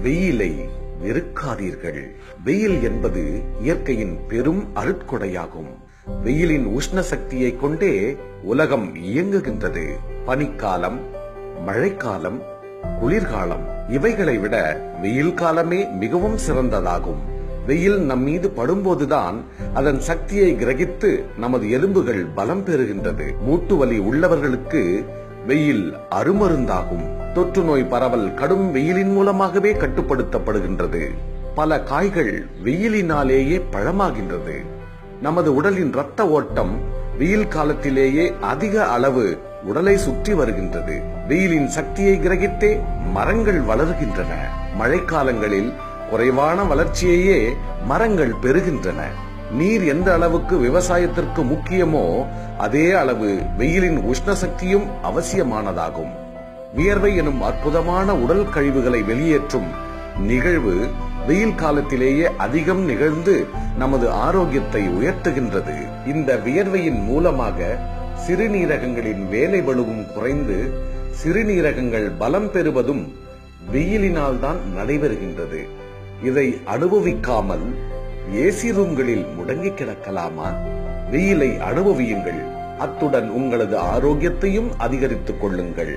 வெயிலை வெறுக்காதீர்கள். வெயில் என்பது இயற்கையின் பெரும் அருட்கொடையாகும். வெயிலின் உஷ்ண சக்தியை கொண்டே உலகம் இயங்குகின்றது. பனிக்காலம், மழைக்காலம், குளிர்காலம் இவைகளை விட வெயில் காலமே மிகவும் சிறந்ததாகும். வெயில் நம் மீது படும்போதுதான் அதன் சக்தியை கிரகித்து நமது எலும்புகள் பலம் பெறுகின்றது. மூட்டு வலி உள்ளவர்களுக்கு வெயில் அருமருந்தாகும். தொற்று நோய் பரவல் கடும் வெயிலின் மூலமாகவே கட்டுப்படுத்தப்படுகின்றது. பல காய்கள் வெயிலினாலேயே பழமாகின்றது. நமது உடலின் இரத்த ஓட்டம் வெயில் காலத்திலேயே அதிக அளவு உடலை சுற்றி வருகின்றது. வெயிலின் சக்தியை கிரகித்தே மரங்கள் வளர்கின்றன. மழைக்காலங்களில் குறைவான வளர்ச்சியையே மரங்கள் பெறுகின்றன. நீர் எந்த அளவுக்கு விவசாயத்திற்கு முக்கியமோ அதே அளவு வெயிலின் உஷ்ண சக்தியும் அவசியமானதாகும். வியர்வை எனும் அற்புதமான உடல் கழிவுகளை வெளியேற்றும் நிகழ்வு வெயில் காலத்திலேயே அதிகம் நிகழ்ந்து நமது ஆரோக்கியத்தை உயர்த்துகின்றது. இந்த வியர்வையின் மூலமாக சிறுநீரகங்களின் வேலை பளுவும் குறைந்து சிறுநீரகங்கள் பலம் பெறுவதும் வெயிலினால் தான் நடைபெறுகின்றது. இதை அனுபவிக்காமல் ஏசி ரூம்களில் முடங்கி கிடக்கலாமா? வெயிலை அனுபவியுங்கள். அத்துடன் உங்களது ஆரோக்கியத்தையும் அதிகரித்துக் கொள்ளுங்கள்.